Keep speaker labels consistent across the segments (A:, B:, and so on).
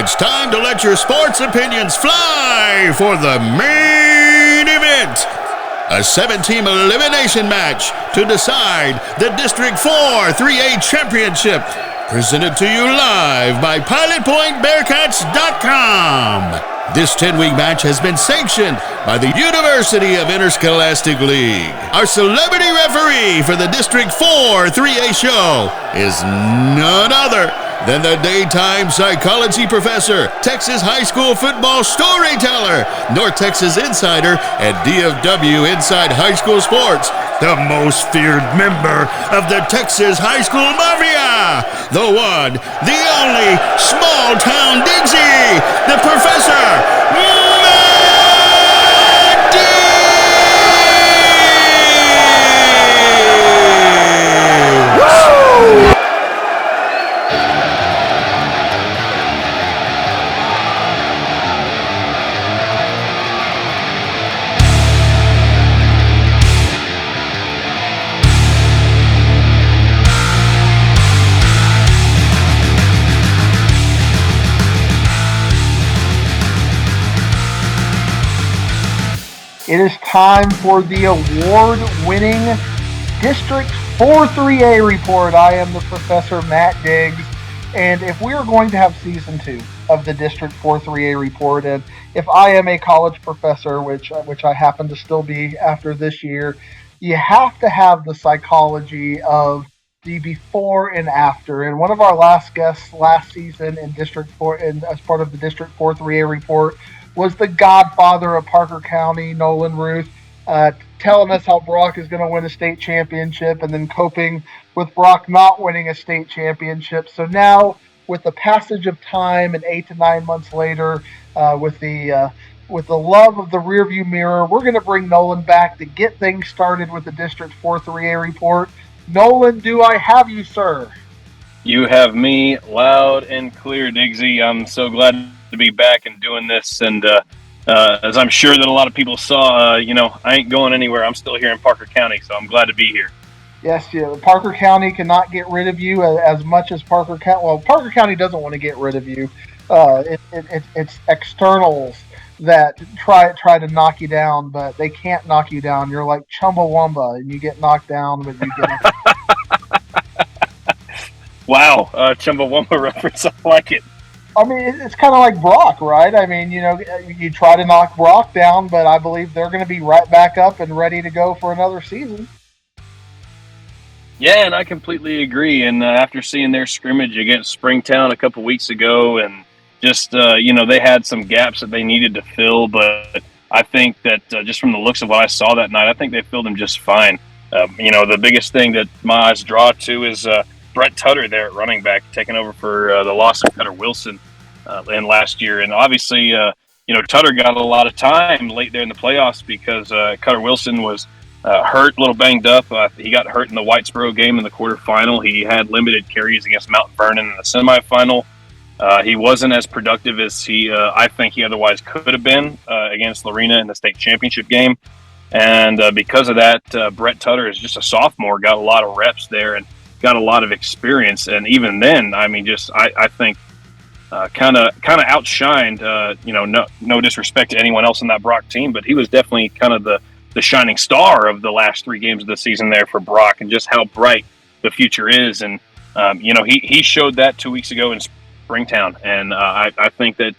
A: It's time to let your sports opinions fly for the main event. A 7-team elimination match to decide the District 4 3A Championship. Presented to you live by PilotPointBearcats.com. This 10-week match has been sanctioned by the University of Interscholastic League. Our celebrity referee for the District 4 3A show is none other than the daytime psychology professor, Texas high school football storyteller, North Texas insider, and DFW Inside High School Sports, the most feared member of the Texas high school mafia, the one, the only, small town Digsy, the professor,
B: It is time for the award-winning District 4 3A report. I am the Professor Matt Diggs, and if we are going to have Season 2 of the District 4 3A report, and if I am a college professor, which I happen to still be after this year, you have to have the psychology of the before and after. And one of our last guests last season in District 4, and as part of the District 4 3A report, was the godfather of Parker County, Nolan Ruth, telling us how Brock is going to win a state championship and then coping with Brock not winning a state championship. So now, with the passage of time and 8 to 9 months later, with the love of the rearview mirror, we're going to bring Nolan back to get things started with the District 4 3A report. Nolan, do I have you, sir?
C: You have me loud and clear, Diggsy. I'm so glad to be back and doing this, and as I'm sure that a lot of people saw, I ain't going anywhere. I'm still here in Parker County, so I'm glad to be here.
B: Yes, yeah. Parker County cannot get rid of you as much as Parker County. Well, Parker County doesn't want to get rid of you. It's externals that try to knock you down, but they can't knock you down. You're like Chumbawamba, and you get knocked down, but you get.
C: Wow, Chumbawamba reference. I like it.
B: I mean, it's kind of like Brock, right? I mean, you try to knock Brock down, but I believe they're going to be right back up and ready to go for another season.
C: Yeah, and I completely agree. And after seeing their scrimmage against Springtown a couple weeks ago, and just, they had some gaps that they needed to fill, but I think that just from the looks of what I saw that night, I think they filled them just fine. The biggest thing that my eyes draw to is Brett Tutter there at running back, taking over for the loss of Cutter Wilson in last year. And obviously, Tutter got a lot of time late there in the playoffs because Cutter Wilson was hurt, a little banged up. He got hurt in the Whitesboro game in the quarterfinal. He had limited carries against Mount Vernon in the semifinal. He wasn't as productive as I think he otherwise could have been against Lorena in the state championship game. And because of that, Brett Tutter is just a sophomore, got a lot of reps there and got a lot of experience, and even then, I mean, I think kind of outshined. No disrespect to anyone else on that Brock team, but he was definitely kind of the shining star of the last 3 games of the season there for Brock, and just how bright the future is. And he showed that 2 weeks ago in Springtown, and I think that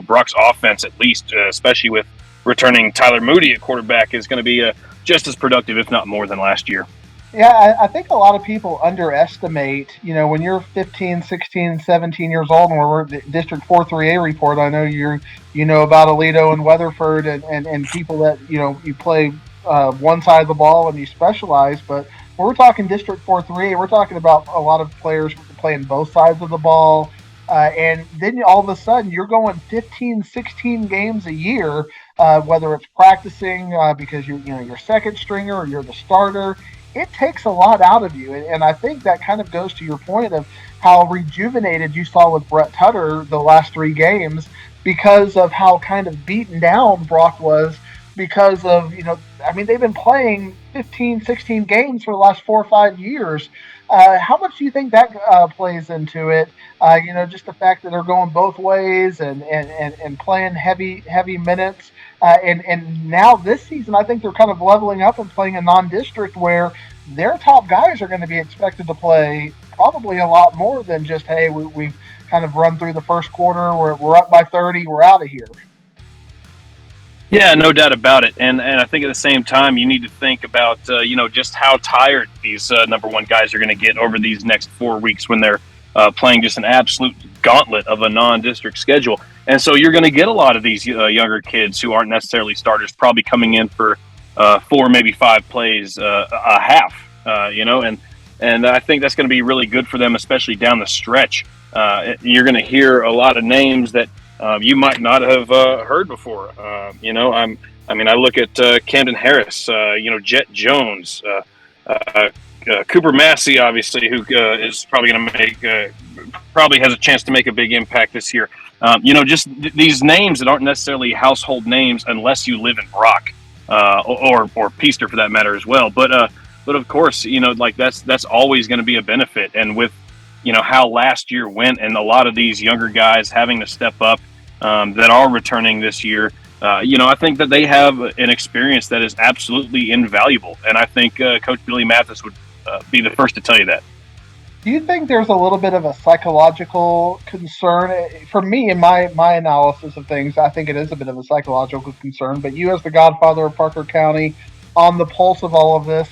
C: Brock's offense, at least, especially with returning Tyler Moody at quarterback, is going to be just as productive, if not more, than last year.
B: Yeah, I think a lot of people underestimate, when you're 15, 16, 17 years old, and we're the District 4 3A report, I know you know about Aledo and Weatherford and people that, you play one side of the ball and you specialize, but when we're talking District 4 3A, we're talking about a lot of players playing both sides of the ball, and then all of a sudden you're going 15, 16 games a year, whether it's practicing because you're second stringer or you're the starter. It takes a lot out of you, and I think that kind of goes to your point of how rejuvenated you saw with Brett Tutter the last 3 games because of how kind of beaten down Brock was because of, they've been playing 15, 16 games for the last 4 or 5 years. How much do you think that plays into it? Just the fact that they're going both ways and playing heavy minutes. And now this season, I think they're kind of leveling up and playing a non-district where their top guys are going to be expected to play probably a lot more than just, hey, we've kind of run through the first quarter, we're up by 30, we're out of here.
C: Yeah, no doubt about it. And I think at the same time, you need to think about, just how tired these number one guys are going to get over these next 4 weeks when they're playing just an absolute gauntlet of a non-district schedule. And so you're going to get a lot of these younger kids who aren't necessarily starters probably coming in for 4, maybe 5 plays a half, and I think that's going to be really good for them, especially down the stretch. You're going to hear a lot of names that you might not have heard before. I look at Camden Harris, Jet Jones, Cooper Massey, obviously, who is probably going to probably has a chance to make a big impact this year. These names that aren't necessarily household names unless you live in Brock or Peaster for that matter as well. But of course, that's always going to be a benefit. And with how last year went and a lot of these younger guys having to step up that are returning this year, I think that they have an experience that is absolutely invaluable. And I think Coach Billy Mathis would be the first to tell you that.
B: Do you think there's a little bit of a psychological concern? For me, in my analysis of things, I think it is a bit of a psychological concern. But you, as the godfather of Parker County, on the pulse of all of this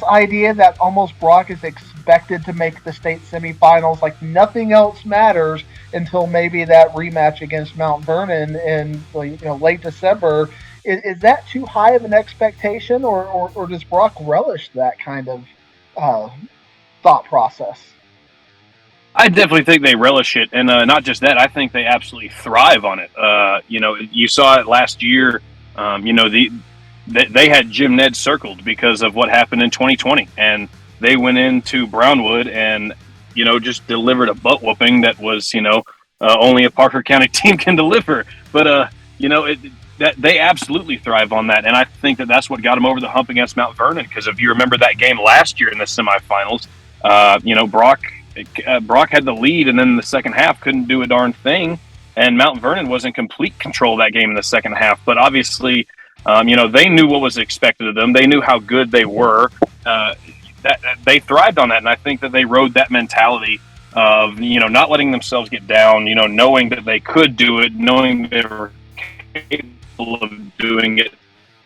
B: idea that almost Brock is expected to make the state semifinals, like nothing else matters until maybe that rematch against Mount Vernon in late December. Is that too high of an expectation, or does Brock relish that kind of thought process?
C: I definitely think they relish it, and not just that. I think they absolutely thrive on it. You saw it last year. They had Jim Ned circled because of what happened in 2020, and they went into Brownwood and just delivered a butt whooping that was only a Parker County team can deliver. But that they absolutely thrive on that, and I think that that's what got them over the hump against Mount Vernon. Because if you remember that game last year in the semifinals, Brock had the lead, and then in the second half couldn't do a darn thing, and Mount Vernon was in complete control of that game in the second half. But obviously, they knew what was expected of them. They knew how good they were. That they thrived on that, and I think that they rode that mentality of not letting themselves get down. Knowing that they could do it, knowing they were capable of doing it,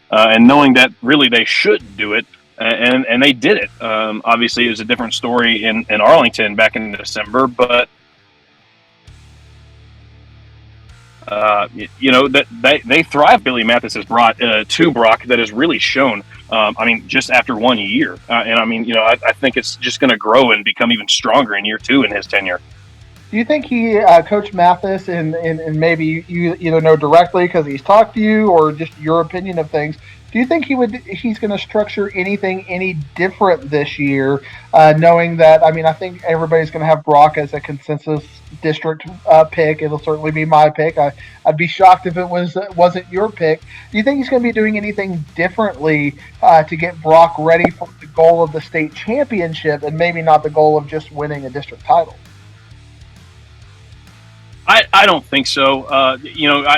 C: and knowing that really they should do it. And they did it. Obviously, it was a different story in Arlington back in December, but that they thrive. Billy Mathis has brought to Brock that has really shown. Just after 1 year, I think it's just going to grow and become even stronger in year 2 in his tenure.
B: Do you think Coach Mathis, and maybe you know directly because he's talked to you, or just your opinion of things? Do you think he's going to structure anything any different this year, knowing that, I think everybody's going to have Brock as a consensus district pick. It'll certainly be my pick. I'd be shocked if it wasn't your pick. Do you think he's going to be doing anything differently to get Brock ready for the goal of the state championship, and maybe not the goal of just winning a district title?
C: I don't think so.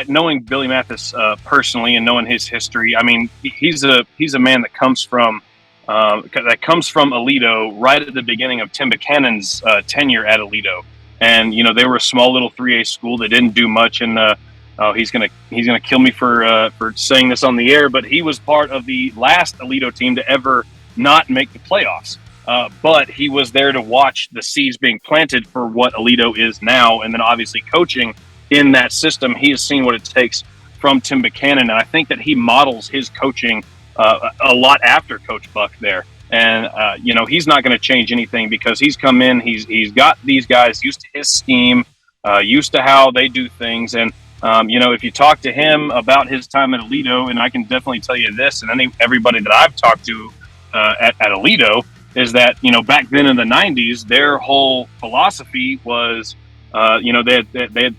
C: Knowing Billy Mathis personally and knowing his history, he's a man that comes from Aledo right at the beginning of Tim Buchanan's tenure at Aledo, and they were a small little 3A school that didn't do much. And he's gonna kill me for saying this on the air, but he was part of the last Aledo team to ever not make the playoffs. But he was there to watch the seeds being planted for what Aledo is now. And then obviously coaching in that system, he has seen what it takes from Tim Buchanan. And I think that he models his coaching a lot after Coach Buck there. And, he's not going to change anything because he's come in, he's got these guys used to his scheme, used to how they do things. And, if you talk to him about his time at Aledo, and I can definitely tell you this, and everybody that I've talked to at Aledo, is that, back then in the 90s, their whole philosophy was, they had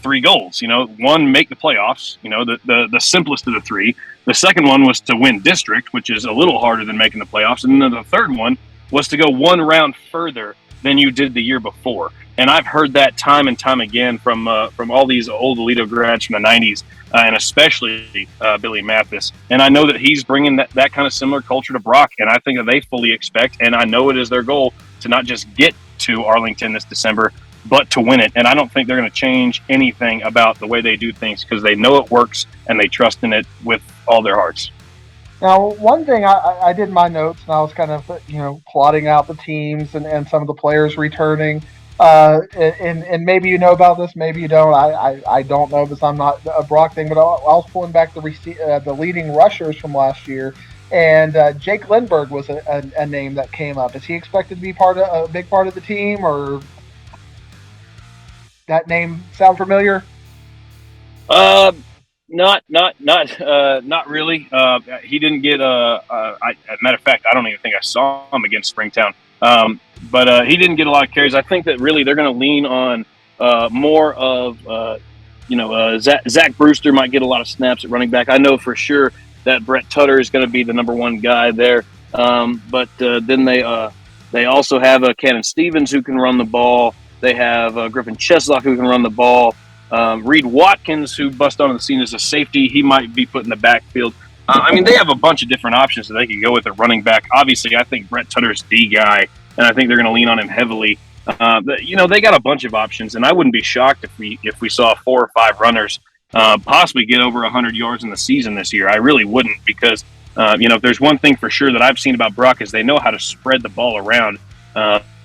C: 3 goals. One, make the playoffs, the simplest of the 3. The second one was to win district, which is a little harder than making the playoffs. And then the third one was to go one round further than you did the year before. And I've heard that time and time again from all these old Alito grads from the 90s, and especially Billy Mathis. And I know that he's bringing that kind of similar culture to Brock, and I think that they fully expect, and I know it is their goal, to not just get to Arlington this December, but to win it. And I don't think they're going to change anything about the way they do things, because they know it works and they trust in it with all their hearts.
B: Now, one thing I did in my notes, and I was kind of, plotting out the teams and some of the players returning. And maybe you know about this, maybe you don't. I don't know because I'm not a Brock thing, but I was pulling back the leading rushers from last year, and Jake Lindberg was a name that came up. Is he expected to be a big part of the team, or that name sound familiar?
C: Not really. He didn't get matter of fact, I don't even think I saw him against Springtown. But he didn't get a lot of carries. I think that really they're going to lean on more of Zach Brewster might get a lot of snaps at running back. I know for sure that Brett Tutter is going to be the number one guy there. But then they also have Cannon Stevens who can run the ball. They have Griffin Cheslock who can run the ball. Reed Watkins, who bust onto the scene as a safety, he might be put in the backfield. They have a bunch of different options that they could go with at running back. Obviously, I think Brett Tutter's the guy, and I think they're going to lean on him heavily. They got a bunch of options, and I wouldn't be shocked if we saw 4 or 5 runners possibly get over 100 yards in the season this year. I really wouldn't, because if there's one thing for sure that I've seen about Brock is they know how to spread the ball around.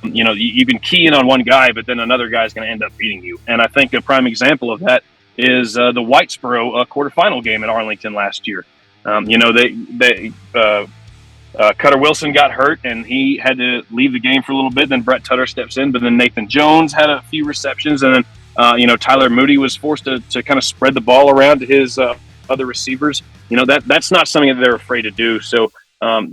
C: You can key in on one guy, but then another guy is going to end up beating you. And I think a prime example of that is the Whitesboro quarterfinal game at Arlington last year. Cutter Wilson got hurt, and he had to leave the game for a little bit. Then Brett Tutter steps in, but then Nathan Jones had a few receptions, and then Tyler Moody was forced to kind of spread the ball around to his other receivers. That's not something that they're afraid to do. So I'm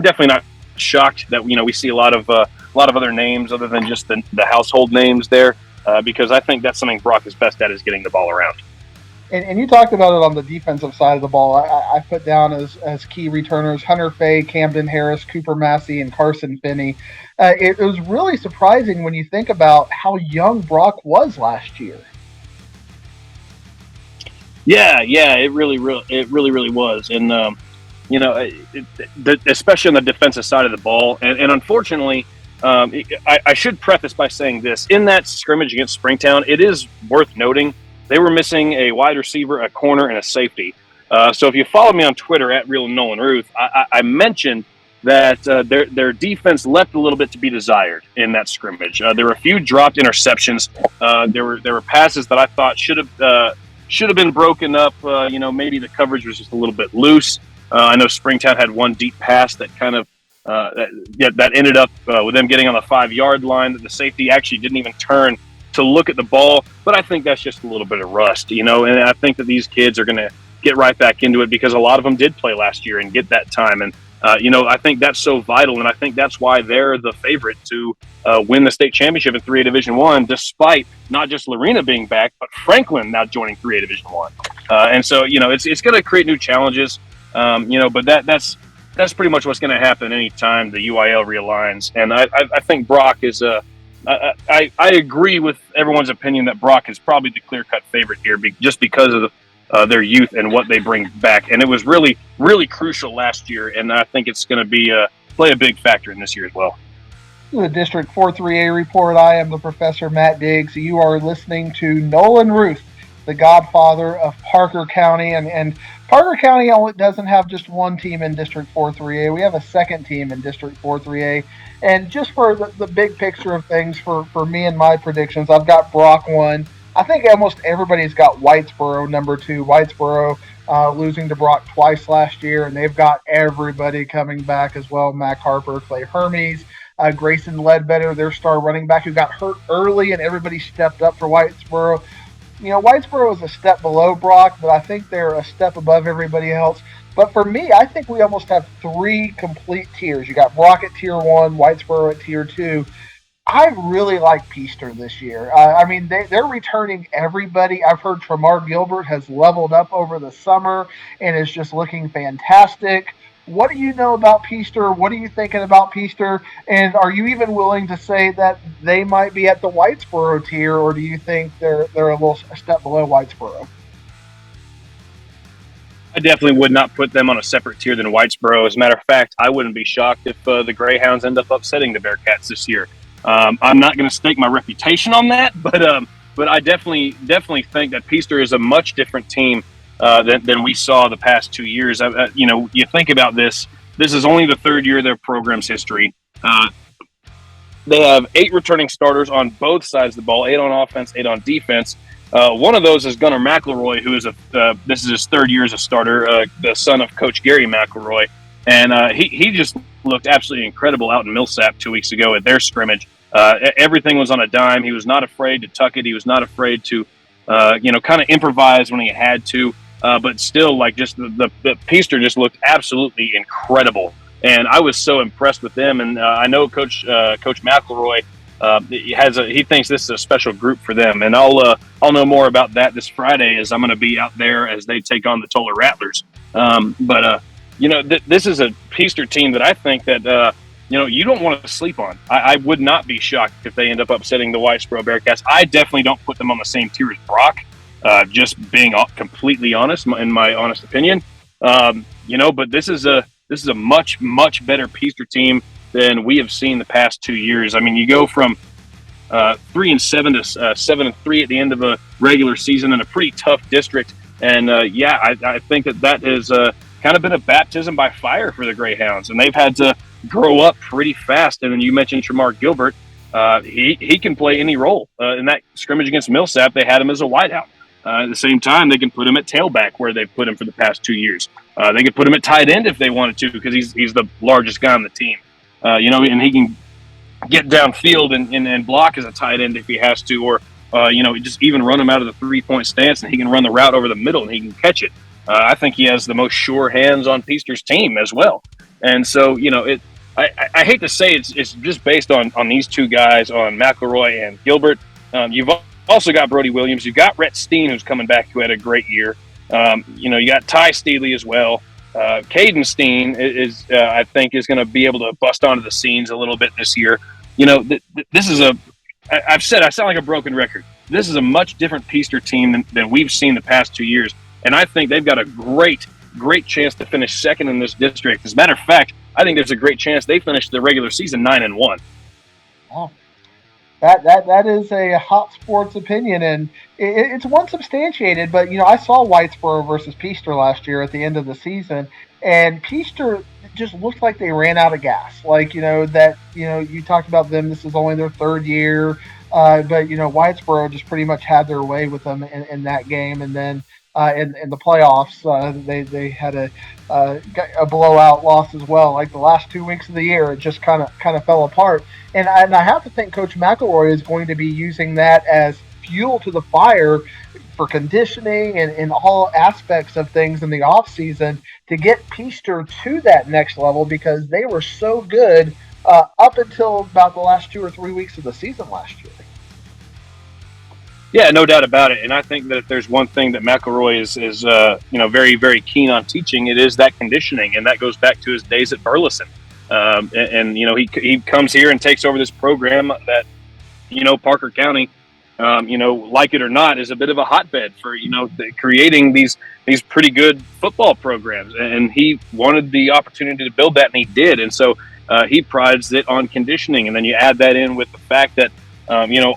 C: definitely not shocked that we see a lot of other names other than just the household names there, because I think that's something Brock is best at, is getting the ball around.
B: And you talked about it on the defensive side of the ball. I put down as key returners Hunter Fay, Camden Harris, Cooper Massey, and Carson Finney. It was really surprising when you think about how young Brock was last year. Yeah,
C: it really was, and especially on the defensive side of the ball. And unfortunately, I should preface by saying this: in that scrimmage against Springtown, it is worth noting they were missing a wide receiver, a corner, and a safety. So if you follow me on Twitter at Real Nolan Ruth, I mentioned that their defense left a little bit to be desired in that scrimmage. There were a few dropped interceptions. There were passes that I thought should have been broken up. Maybe the coverage was just a little bit loose. I know Springtown had one deep pass that kind of that ended up with them getting on the 5-yard line. That the safety actually didn't even turn to look at the ball, but I think that's just a little bit of rust, and I think that these kids are going to get right back into it, because a lot of them did play last year and get that time. And, I think that's so vital, and I think that's why they're the favorite to win the state championship in 3A Division I, despite not just Lorena being back, but Franklin now joining 3A Division I. And so, it's going to create new challenges, but that's pretty much what's going to happen anytime the UIL realigns. And I think Brock is I agree with everyone's opinion that Brock is probably the clear-cut favorite here, just because of their youth and what they bring back. And it was really, really crucial last year, and I think it's going to be play a big factor in this year as well.
B: The District 4-3A Report. I am the Professor Matt Diggs. You are listening to Nolan Ruth, the godfather of Parker County. And Parker County doesn't have just one team in District 4-3A. We have a second team in District 4-3A. And just for the big picture of things, for me and my predictions, I've got Brock 1. I think almost everybody's got Whitesboro number 2. Whitesboro losing to Brock twice last year, and they've got everybody coming back as well. Mac Harper, Clay Hermes, Grayson Ledbetter, their star running back, who got hurt early, and everybody stepped up for Whitesboro. Whitesboro is a step below Brock, but I think they're a step above everybody else. But for me, I think we almost have 3 complete tiers. You got Brock at tier 1, Whitesboro at tier 2. I really like Peaster this year. They're returning everybody. I've heard Tremark Gilbert has leveled up over the summer and is just looking fantastic. What do you know about Peaster? What are you thinking about Peaster? And are you even willing to say that they might be at the Whitesboro tier, or do you think they're a step below Whitesboro?
C: I definitely would not put them on a separate tier than Whitesboro. As a matter of fact, I wouldn't be shocked if the Greyhounds end up upsetting the Bearcats this year. I'm not going to stake my reputation on that, but I definitely think that Peaster is a much different team than we saw the past 2 years. You think about this. This is only the third year of their program's history. They have 8 returning starters on both sides of the ball, 8 on offense, 8 on defense. One of those is Gunnar McElroy, who is this is his third year as a starter, the son of Coach Gary McElroy, and he just looked absolutely incredible out in Millsap 2 weeks ago at their scrimmage. Everything was on a dime. He was not afraid to tuck it. He was not afraid to, kind of improvise when he had to. But still, like just the Peaster just looked absolutely incredible, and I was so impressed with them. And I know Coach McElroy. He thinks this is a special group for them, and I'll know more about that this Friday as I'm going to be out there as they take on the Toller Rattlers. This is a Peaster team that I think that you don't want to sleep on. I would not be shocked if they end up upsetting the Whitesboro Bearcats. I definitely don't put them on the same tier as Brock. Just being completely honest, in my honest opinion, but this is a much better Peaster team than we have seen the past 2 years. I mean, you go from 3-7 to 7-3 at the end of a regular season in a pretty tough district, and I think that has kind of been a baptism by fire for the Greyhounds, and they've had to grow up pretty fast. And then you mentioned Tremark Gilbert. He can play any role. In that scrimmage against Millsap, they had him as a wideout. At the same time, they can put him at tailback where they've put him for the past 2 years. They could put him at tight end if they wanted to, because he's the largest guy on the team. And he can get downfield and block as a tight end if he has to, or just even run him out of the 3-point stance, and he can run the route over the middle and he can catch it. I think he has the most sure hands on Peaster's team as well. And so, I hate to say it's just based on these two guys, on McElroy and Gilbert. You've also got Brody Williams. You've got Rhett Steen, who's coming back, who had a great year. You got Ty Steely as well. Caden Steen is I think, is going to be able to bust onto the scenes a little bit this year. This is I sound like a broken record. This is a much different Peaster team than we've seen the past 2 years. And I think they've got a great chance to finish second in this district. As a matter of fact, I think there's a great chance they finish the regular season 9-1.
B: Wow. That is a hot sports opinion, and it's one substantiated. But I saw Whitesboro versus Peaster last year at the end of the season, and Peaster just looked like they ran out of gas. You talked about them. This is only their third year, but Whitesboro just pretty much had their way with them in that game, and then in the playoffs they had a blowout loss as well. Like the last 2 weeks of the year, it just kind of fell apart. And I have to think Coach McElroy is going to be using that as fuel to the fire for conditioning and in all aspects of things in the off season to get Peaster to that next level, because they were so good up until about the last 2 or 3 weeks of the season last year.
C: Yeah, no doubt about it. And I think that if there's one thing that McElroy is very, very keen on teaching, it is that conditioning. And that goes back to his days at Burleson. He comes here and takes over this program that, Parker County, like it or not, is a bit of a hotbed for, creating these pretty good football programs. And he wanted the opportunity to build that, and he did. And so he prides it on conditioning. And then you add that in with the fact that,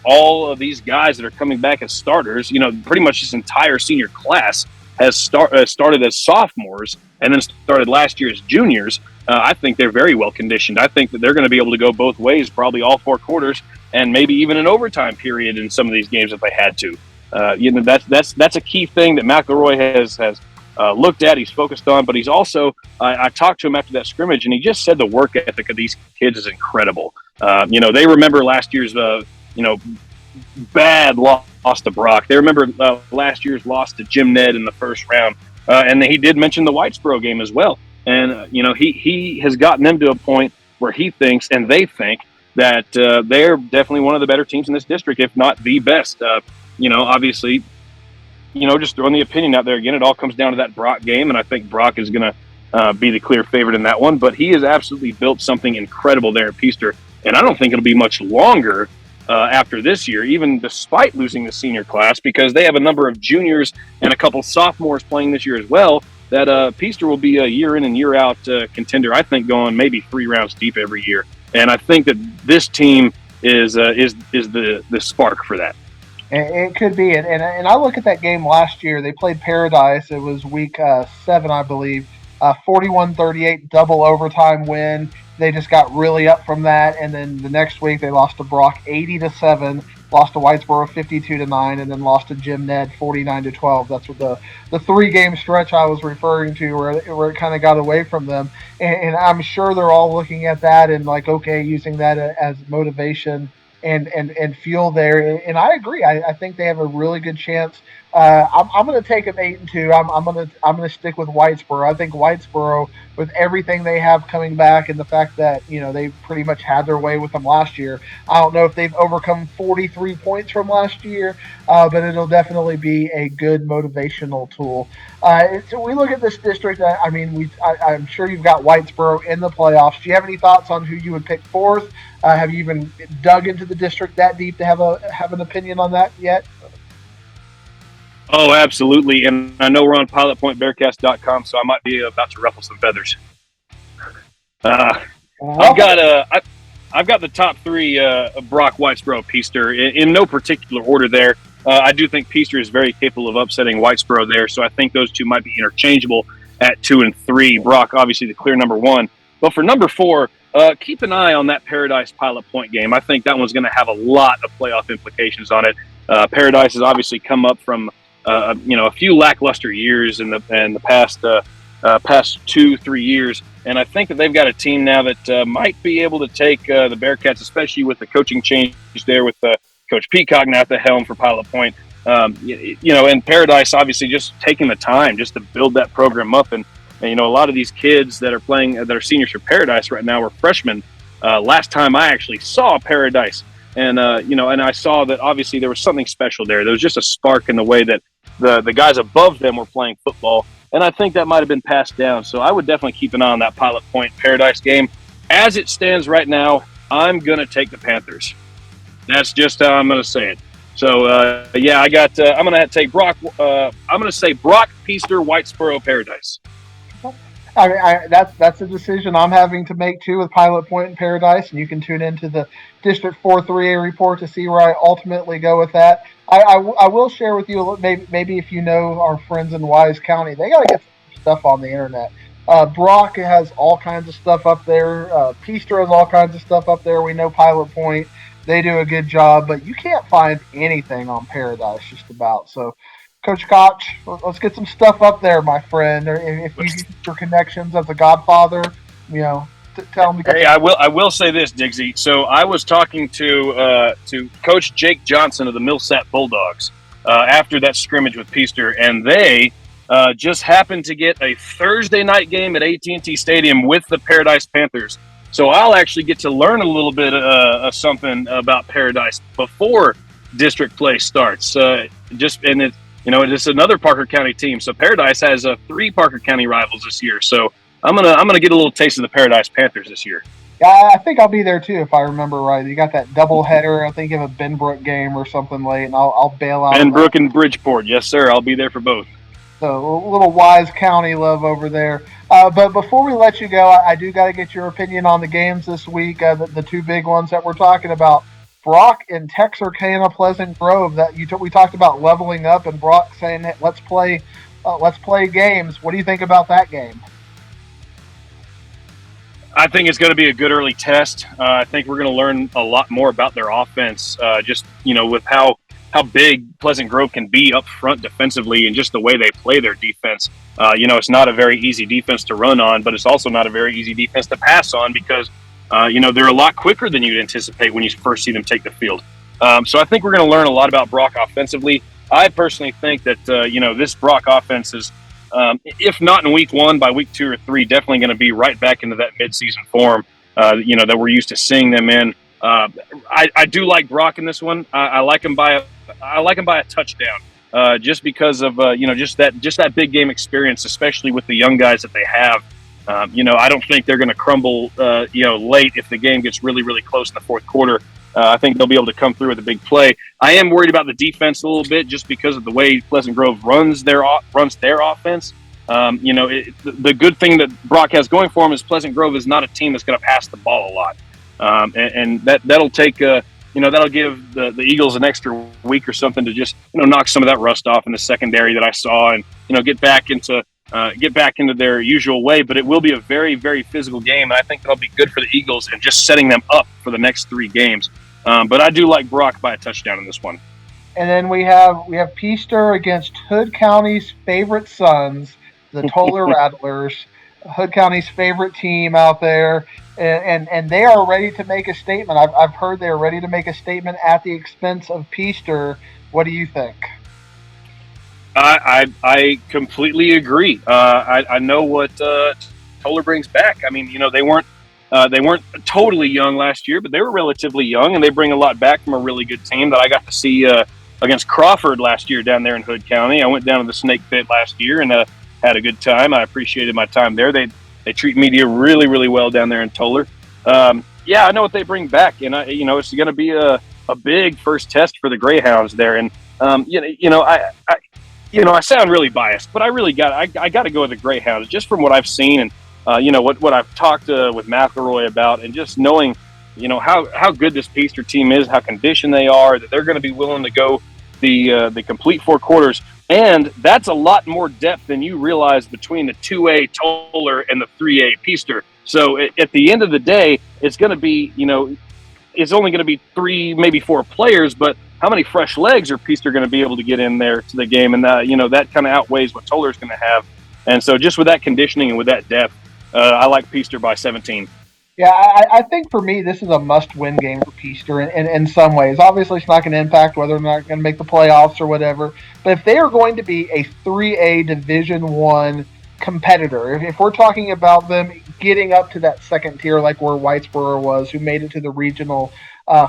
C: all of these guys that are coming back as starters, pretty much this entire senior class has started as sophomores and then started last year as juniors. I think they're very well conditioned. I think that they're going to be able to go both ways, probably all 4 quarters, and maybe even an overtime period in some of these games if they had to. That's a key thing that McElroy has looked at. He's focused on, but he's also. I talked to him after that scrimmage, and he just said the work ethic of these kids is incredible. They remember last year's bad loss to Brock. They remember last year's loss to Jim Ned in the first round, and he did mention the Whitesboro game as well. And he has gotten them to a point where he thinks and they think that they're definitely one of the better teams in this district, if not the best. Obviously, just throwing the opinion out there again, it all comes down to that Brock game, and I think Brock is going to be the clear favorite in that one. But he has absolutely built something incredible there at Peaster, and I don't think it'll be much longer after this year, even despite losing the senior class, because they have a number of juniors and a couple sophomores playing this year as well. That Peaster will be a year in and year out contender. I think going maybe 3 rounds deep every year, and I think that this team is the spark for that.
B: It could be, and I look at that game last year. They played Paradise. It was week 7, I believe. 41-38 double overtime win. They just got really up from that, and then the next week they lost to Brock 80-7, lost to Whitesboro 52-9, and then lost to Jim Ned 49-12. That's what the 3-game stretch I was referring to, where it kind of got away from them. And I'm sure they're all looking at that and like, okay, using that as motivation and fuel there. And I agree. I think they have a really good chance. I'm going to take them 8-2. I'm going to stick with Whitesboro. I think Whitesboro, with everything they have coming back and the fact that they pretty much had their way with them last year. I don't know if they've overcome 43 points from last year, but it'll definitely be a good motivational tool. So we look at this district. I'm sure you've got Whitesboro in the playoffs. Do you have any thoughts on who you would pick fourth? Have you even dug into the district that deep to have an opinion on that yet?
C: Oh, absolutely. And I know we're on pilotpointbearcats.com, so I might be about to ruffle some feathers. I've got the top 3 Brock, Whitesboro, Peaster in no particular order there. I do think Peaster is very capable of upsetting Whitesboro there, so I think those two might be interchangeable at 2 and 3. Brock, obviously, the clear number 1. But for number 4, keep an eye on that Paradise Pilot Point game. I think that one's going to have a lot of playoff implications on it. Paradise has obviously come up from a few lackluster years in the past 2-3 years, and I think that they've got a team now that might be able to take the Bearcats, especially with the coaching change there with Coach Peacock now at the helm for Pilot Point. And Paradise obviously just taking the time just to build that program up, and a lot of these kids that are playing that are seniors for Paradise right now were freshmen. Last time I actually saw Paradise, and I saw that obviously there was something special there. There was just a spark in the way that the guys above them were playing football, and I think that might have been passed down. So I would definitely keep an eye on that Pilot Point Paradise game. As it stands right now, I'm going to take the Panthers. That's just how I'm going to say it. So I'm going to take Brock. I'm going to say Brock, Peaster, Whitesboro, Paradise.
B: That's a decision I'm having to make too with Pilot Point and Paradise, and you can tune into the District 4 3A report to see where I ultimately go with that. I will share with you maybe if you know our friends in Wise County, they got to get some stuff on the internet. Brock has all kinds of stuff up there. Peaster has all kinds of stuff up there. We know Pilot Point, they do a good job, but you can't find anything on Paradise just about. So Coach Koch, let's get some stuff up there, my friend. Or if you use your connections as a godfather, tell them.
C: Hey, I will say this, Diggsy. So I was talking to Coach Jake Johnson of the Millsap Bulldogs after that scrimmage with Peaster, and they just happened to get a Thursday night game at AT&T Stadium with the Paradise Panthers. So I'll actually get to learn a little bit of something about Paradise before district play starts. It's another Parker County team. So Paradise has 3 Parker County rivals this year. So I'm gonna get a little taste of the Paradise Panthers this year.
B: Yeah, I think I'll be there too if I remember right. You got that double header. I think you have a Benbrook game or something late, and I'll bail out.
C: Benbrook and Bridgeport, yes sir. I'll be there for both.
B: So a little Wise County love over there. But before we let you go, I do got to get your opinion on the games this week. The 2 big ones that we're talking about. Brock and Texarkana Pleasant Grove. We talked about leveling up, and Brock saying, hey, let's play games. What do you think about that game?
C: I think it's going to be a good early test. I think we're going to learn a lot more about their offense, with how big Pleasant Grove can be up front defensively and just the way they play their defense. It's not a very easy defense to run on, but it's also not a very easy defense to pass on because, they're a lot quicker than you'd anticipate when you first see them take the field. So I think we're going to learn a lot about Brock offensively. I personally think that, this Brock offense is, if not in week 1, by week 2 or 3, definitely going to be right back into that midseason form, that we're used to seeing them in. I do like Brock in this one. I like him by a touchdown, just because of just that big game experience, especially with the young guys that they have. I don't think they're going to crumble, late if the game gets really, really close in the fourth quarter. I think they'll be able to come through with a big play. I am worried about the defense a little bit just because of the way Pleasant Grove runs their offense. The good thing that Brock has going for him is Pleasant Grove is not a team that's going to pass the ball a lot, and that'll take that'll give the Eagles an extra week or something to just knock some of that rust off in the secondary that I saw, and get back into their usual way. But it will be a very, very physical game, and I think that'll be good for the Eagles and just setting them up for the next 3 games. But I do like Brock by a touchdown in this one.
B: And then we have Peaster against Hood County's favorite sons, the Toller Rattlers, Hood County's favorite team out there, and they are ready to make a statement. I've heard they're ready to make a statement at the expense of Peaster. What do you think?
C: I completely agree. I know what Toller brings back. I mean, they weren't totally young last year, but they were relatively young, and they bring a lot back from a really good team that I got to see against Crawford last year down there in Hood County. I went down to the Snake Pit last year and had a good time. I appreciated my time there. They treat media really, really well down there in Toller. I know what they bring back, and it's going to be a big first test for the Greyhounds there. And I sound really biased, but I got to go with the Greyhounds just from what I've seen and what I've talked with McElroy about, and just knowing how good this Peaster team is, how conditioned they are, that they're going to be willing to go the complete 4 quarters. And that's a lot more depth than you realize between the 2A Toller and the 3A Peaster. So at the end of the day, it's going to be, it's only going to be 3, maybe 4 players, but how many fresh legs are Peaster going to be able to get in there to the game? And that kind of outweighs what Toller's going to have. And so just with that conditioning and with that depth, I like Peaster by 17.
B: Yeah, I think for me, this is a must-win game for Peaster in some ways. Obviously, it's not going to impact whether or not they're going to make the playoffs or whatever. But if they are going to be a 3A Division I competitor, if we're talking about them getting up to that second tier like where Whitesboro was, who made it to the regional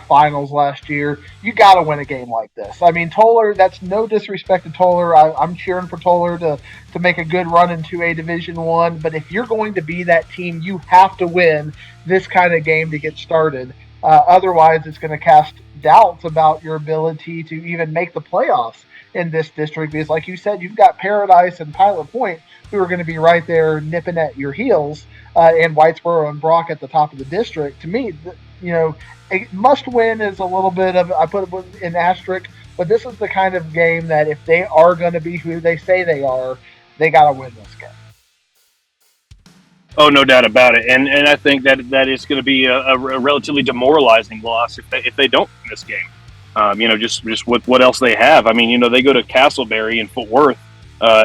B: finals last year, you got to win a game like this. I mean, Toller, that's no disrespect to Toller. I'm cheering for Toller to make a good run in 2A Division I. But if you're going to be that team, you have to win this kind of game to get started. Otherwise, it's going to cast doubts about your ability to even make the playoffs in this district. Because like you said, you've got Paradise and Pilot Point who are going to be right there nipping at your heels, and Whitesboro and Brock at the top of the district. To me, a must-win is a little bit of, I put it in asterisk, but this is the kind of game that if they are going to be who they say they are, they got to win this game.
C: Oh, no doubt about it. And I think that it's going to be a relatively demoralizing loss if they don't win this game. Just what else they have. I mean, they go to Castleberry in Fort Worth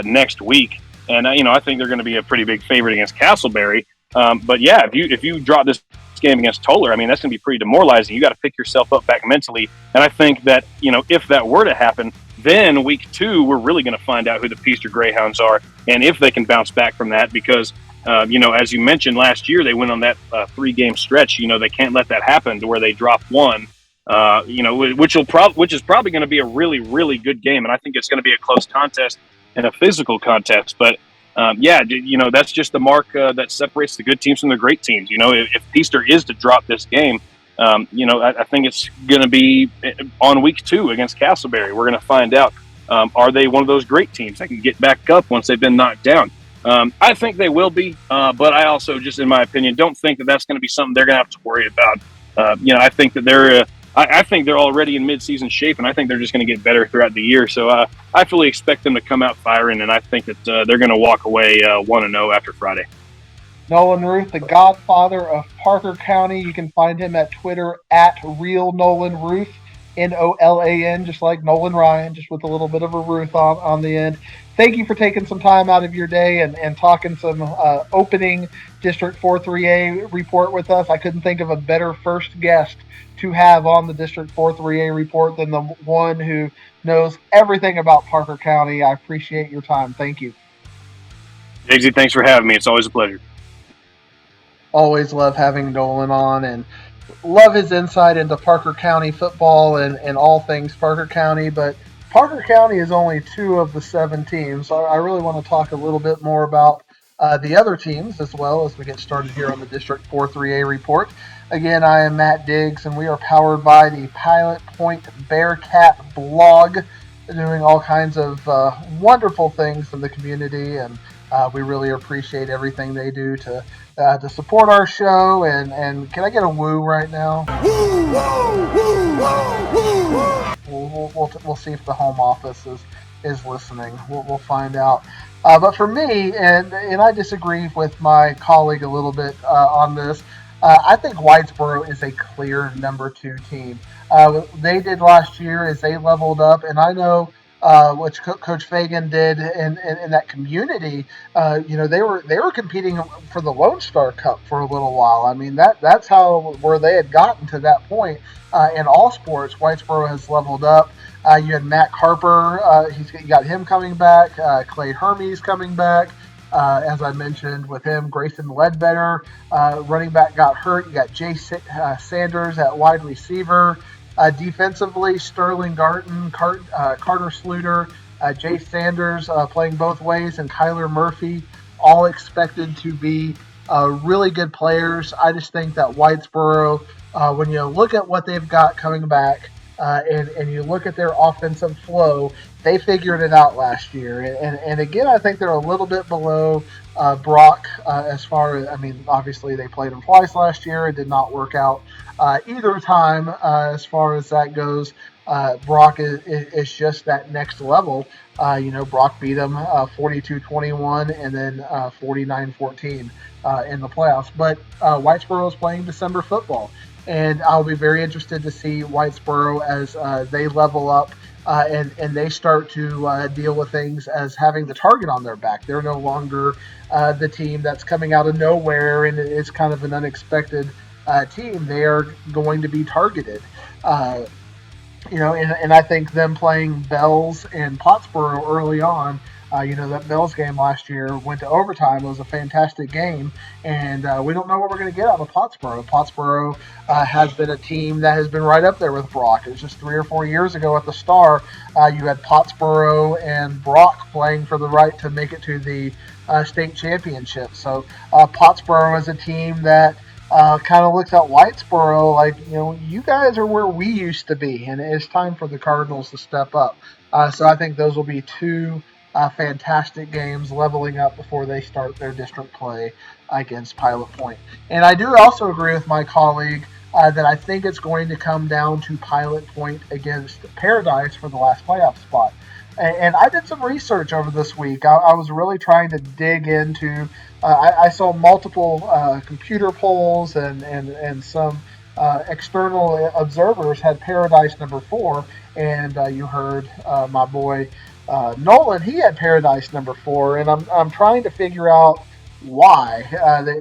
C: next week, and I think they're going to be a pretty big favorite against Castleberry. But yeah, if you drop this game against Toller, I mean, that's going to be pretty demoralizing. You got to pick yourself up back mentally. And I think that, if that were to happen, then week 2, we're really going to find out who the Peaster Greyhounds are and if they can bounce back from that, because, as you mentioned last year, they went on that 3-game stretch. They can't let that happen to where they drop one, which is probably going to be a really, really good game. And I think it's going to be a close contest and a physical contest. But that's just the mark that separates the good teams from the great teams. If Peaster is to drop this game, I think it's going to be on week 2 against Castleberry. We're going to find out, are they one of those great teams that can get back up once they've been knocked down? I think they will be, but I also, just in my opinion, don't think that that's going to be something they're going to have to worry about. I think that I think they're already in mid-season shape, and I think they're just going to get better throughout the year. So I fully expect them to come out firing, and I think that they're going to walk away 1-0 after Friday.
B: Nolan Ruth, the godfather of Parker County. You can find him at Twitter at Real Nolan Ruth, Nolan, just like Nolan Ryan, just with a little bit of a Ruth on the end. Thank you for taking some time out of your day and talking some opening District 4 3A report with us. I couldn't think of a better first guest to have on the District 4 3A report than the one who knows everything about Parker County. I appreciate your time. Thank you.
C: Jigsy, thanks for having me. It's always a pleasure.
B: Always love having Nolan on, and love his insight into Parker County football and all things Parker County. But Parker County is only 2 of the 7 teams. So I really want to talk a little bit more about the other teams as well as we get started here on the District 4 3A report. Again, I am Matt Diggs, and we are powered by the Pilot Point Bearcat blog, doing all kinds of wonderful things in the community, and we really appreciate everything they do to support our show. And can I get a woo right now? Woo, woo, woo, woo, woo. We'll see if the home office is listening. We'll find out. But for me, and I disagree with my colleague a little bit on this, I think Whitesboro is a clear number 2 team. They did last year is they leveled up, and I know what Coach Fagan did in that community. They were competing for the Lone Star Cup for a little while. I mean that's how where they had gotten to that point in all sports. Whitesboro has leveled up. You had Matt Harper. He's got him coming back. Clay Hermes coming back. As I mentioned with him, Grayson Ledbetter, running back, got hurt. You got Jay Sanders at wide receiver. Defensively, Sterling Garton, Carter Sluter, Jay Sanders playing both ways, and Kyler Murphy, all expected to be really good players. I just think that Whitesboro, when you look at what they've got coming back, and you look at their offensive flow, they figured it out last year. And again, I think they're a little bit below Brock as far as, obviously they played them twice last year. It did not work out either time as far as that goes. Brock is just that next level. Brock beat them 42-21 and then 49-14 in the playoffs. But Whitesboro is playing December football. And I'll be very interested to see Whitesboro as they level up and they start to deal with things as having the target on their back. They're no longer the team that's coming out of nowhere and it's kind of an unexpected team. They are going to be targeted. And I think them playing Bells and Pottsboro early on, that Bells game last year went to overtime. It was a fantastic game, and we don't know what we're going to get out of Pottsboro. Pottsboro has been a team that has been right up there with Brock. It was just 3 or 4 years ago at the Star. You had Pottsboro and Brock playing for the right to make it to the state championship. So Pottsboro is a team that kind of looks at Whitesboro like, you guys are where we used to be, and it's time for the Cardinals to step up. So I think those will be 2 fantastic games leveling up before they start their district play against Pilot Point. And I do also agree with my colleague that I think it's going to come down to Pilot Point against Paradise for the last playoff spot. And I did some research over this week. I was really trying to dig into, I saw multiple computer polls and some external observers had Paradise number 4, and you heard my boy Nolan, he had Paradise number 4, and I'm trying to figure out why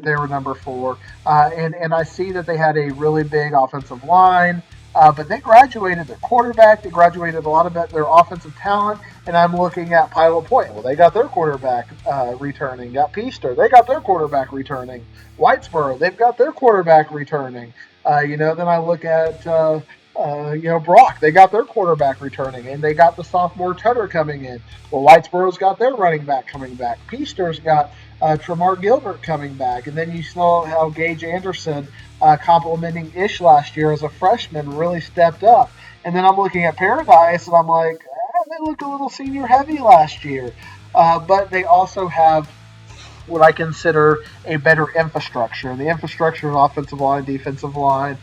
B: they were number 4. And I see that they had a really big offensive line, but they graduated their quarterback. They graduated a lot of their offensive talent, and I'm looking at Pilot Point. Well, they got their quarterback returning. Got Peaster. They got their quarterback returning. Whitesboro, they've got their quarterback returning. Then I look at Brock, they got their quarterback returning, and they got the sophomore Tutter coming in. Well, Whitesboro's got their running back coming back. Peaster's got Tremark Gilbert coming back, and then you saw how Gage Anderson, complimenting Ish last year as a freshman, really stepped up. And then I'm looking at Paradise, and I'm like, they look a little senior heavy last year. But they also have what I consider a better infrastructure. The infrastructure of offensive line, defensive line,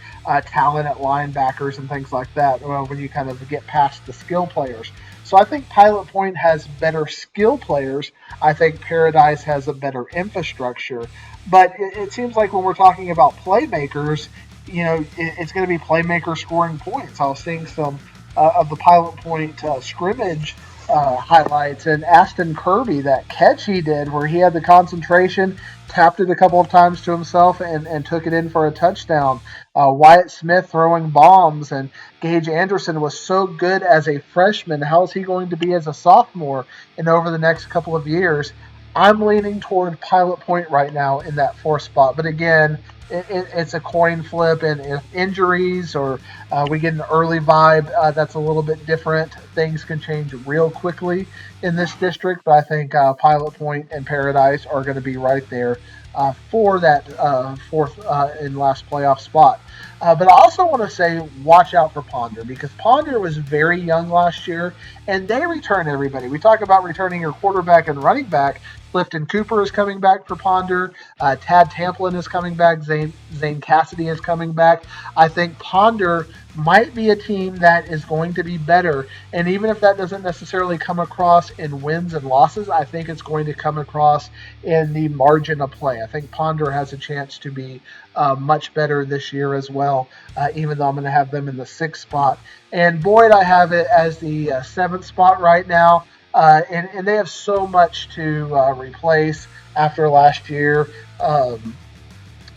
B: talent at linebackers and things like that, when you kind of get past the skill players. So I think Pilot Point has better skill players. I think Paradise has a better infrastructure. But it seems like when we're talking about playmakers, it's going to be playmakers scoring points. I was seeing some of the Pilot Point scrimmage highlights, and Aston Kirby, that catch he did where he had the concentration, tapped it a couple of times to himself and took it in for a touchdown. Wyatt Smith throwing bombs, and Gage Anderson was so good as a freshman. How is he going to be as a sophomore and over the next couple of years? I'm leaning toward Pilot Point right now in that 4th spot. But again, it's a coin flip, and if injuries or we get an early vibe that's a little bit different, things can change real quickly in this district. But I think Pilot Point and Paradise are going to be right there for that 4th and last playoff spot. But I also want to say, watch out for Ponder, because Ponder was very young last year, and they return everybody. We talk about returning your quarterback and running back. Clifton Cooper is coming back for Ponder. Tad Tamplin is coming back. Zane Cassidy is coming back. I think Ponder might be a team that is going to be better. And even if that doesn't necessarily come across in wins and losses, I think it's going to come across in the margin of play. I think Ponder has a chance to be much better this year as well, even though I'm going to have them in the 6th spot. And Boyd, I have it as the 7th spot right now. And they have so much to replace after last year.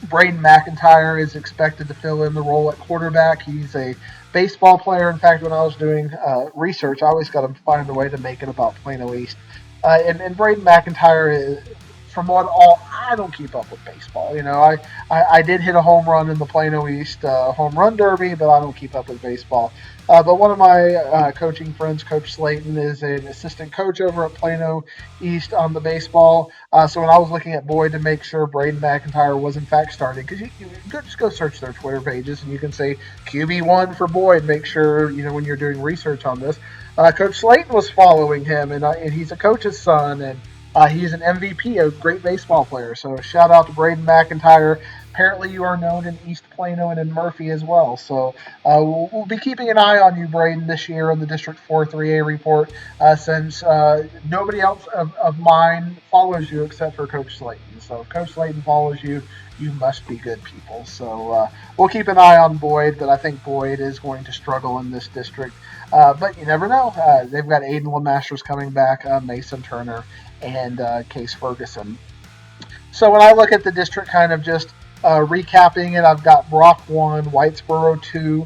B: Braden Mcintyre is expected to fill in the role at quarterback. He's a baseball player. In fact, when I was doing research, I always got to find a way to make it about Plano East. And Braden Mcintyre is, from what I don't keep up with baseball. I did hit a home run in the Plano East home run derby, but I don't keep up with baseball. But one of my coaching friends, Coach Slayton, is an assistant coach over at Plano East on the baseball. So when I was looking at Boyd to make sure Braden McIntyre was in fact starting, because you just go search their Twitter pages and you can say QB1 for Boyd. Make sure when you're doing research on this. Coach Slayton was following him, and he's a coach's son, and he's an MVP, a great baseball player. So shout out to Braden McIntyre. Apparently you are known in East Plano and in Murphy as well. So we'll be keeping an eye on you, Braden, this year on the District 4 3A report, since nobody else of mine follows you except for Coach Slayton. So if Coach Slayton follows you, you must be good people. So we'll keep an eye on Boyd, but I think Boyd is going to struggle in this district. But you never know. They've got Aiden LeMasters coming back, Mason Turner, and Case Ferguson. So when I look at the district, kind of just recapping it, I've got Brock 1, Whitesboro 2,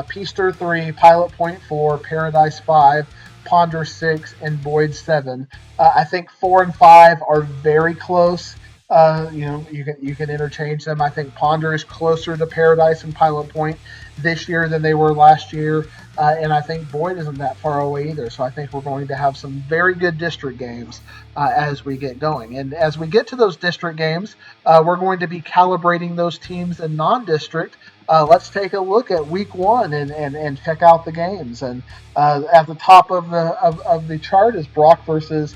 B: Peaster 3, Pilot Point 4, Paradise 5, Ponder 6, and Boyd 7. I think 4 and 5 are very close. You can interchange them. I think Ponder is closer to Paradise and Pilot Point this year than they were last year. And I think Boyd isn't that far away either. So I think we're going to have some very good district games as we get going. And as we get to those district games, we're going to be calibrating those teams in non-district. Let's take a look at week 1 and check out the games. And at the top of the chart is Brock versus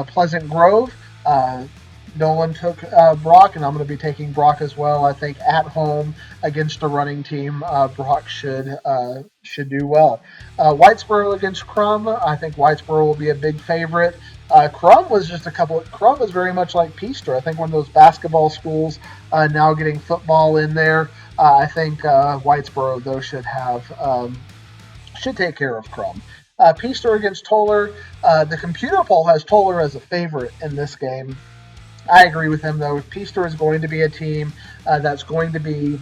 B: Pleasant Grove. Nolan took Brock, and I'm going to be taking Brock as well. I think at home against a running team, Brock should do well. Whitesboro against Crum. I think Whitesboro will be a big favorite. Crum was very much like Peaster. I think one of those basketball schools now getting football in there. I think Whitesboro though should take care of Crum. Peaster against Toller. The computer poll has Toller as a favorite in this game. I agree with him, though. Peaster is going to be a team that's going to be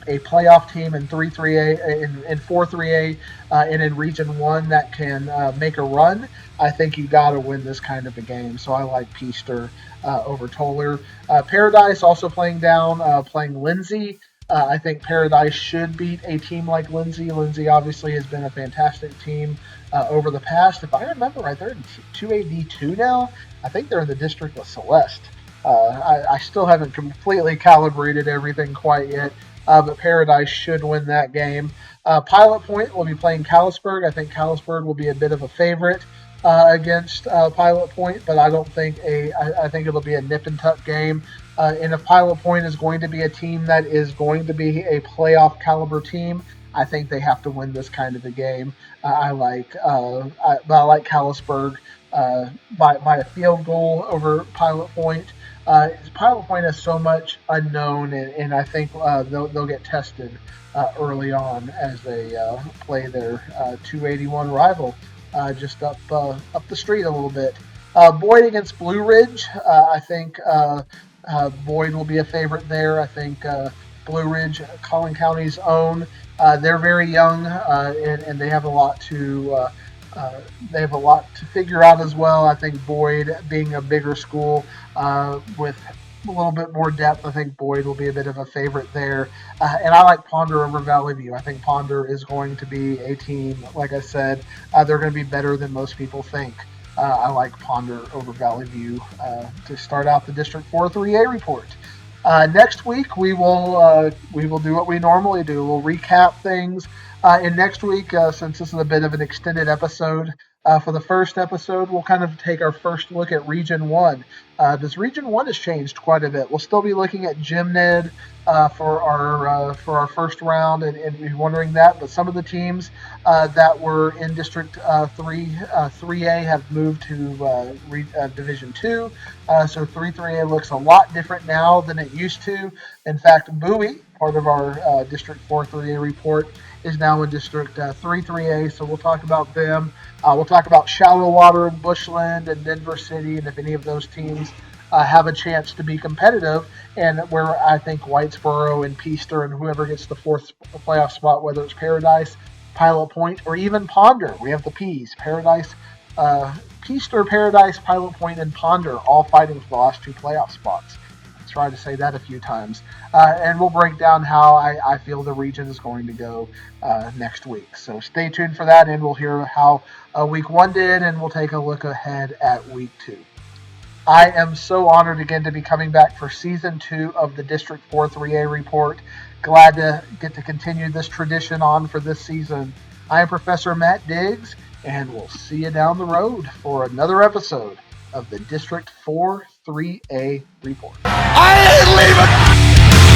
B: a playoff team in 3-3A, in 4-3A, and in Region 1 that can make a run. I think you got to win this kind of a game. So I like Peaster over Toller. Paradise also playing Lindsay. I think Paradise should beat a team like Lindsay. Lindsay obviously has been a fantastic team over the past. If I remember right, they're in 2AD2 now. I think they're in the district with Celeste. I still haven't completely calibrated everything quite yet, but Paradise should win that game. Pilot Point will be playing Callisburg. I think Callisburg will be a bit of a favorite against Pilot Point, but I think it'll be a nip and tuck game. And if Pilot Point is going to be a team that is going to be a playoff caliber team, I think they have to win this kind of a game. I like Callisburg by a field goal over Pilot Point. Pilot Point has so much unknown, and I think they'll get tested early on as they play their 281 rival just up the street a little bit. Boyd against Blue Ridge. I think Boyd will be a favorite there. I think Blue Ridge, Collin County's own. They're very young, and they have a lot to They have a lot to figure out as well. I think Boyd, being a bigger school with a little bit more depth, I think Boyd will be a bit of a favorite there. And I like Ponder over Valley View. I think Ponder is going to be a team, like I said, they're going to be better than most people think. I like Ponder over Valley View to start out the District 4 3A report. Next week we will do what we normally do. We'll recap things. And next week, since this is a bit of an extended episode, for the first episode, we'll kind of take our first look at Region 1. This Region 1 has changed quite a bit. We'll still be looking at GymNed for our first round and wondering that, but some of the teams that were in District 3A have moved to Division 2. So 3A looks a lot different now than it used to. In fact, Bowie, part of our District 4 3A report, is now in District 3A, so we'll talk about them. We'll talk about Shallow Water and Bushland and Denver City, and if any of those teams have a chance to be competitive, and where I think Whitesboro and Peaster and whoever gets the fourth playoff spot, whether it's Paradise, Pilot Point, or even Ponder. We have the P's, Paradise, Peaster, Paradise, Pilot Point, and Ponder all fighting for the last two playoff spots. Try to say that a few times, and we'll break down how I feel the region is going to go next week. So stay tuned for that, and we'll hear how week 1 did, and we'll take a look ahead at week 2. I am so honored again to be coming back for season 2 of the District 4 3A report. Glad to get to continue this tradition on for this season. I am Professor Matt Diggs, and we'll see you down the road for another episode of the District 4 3A report.
A: I ain't leaving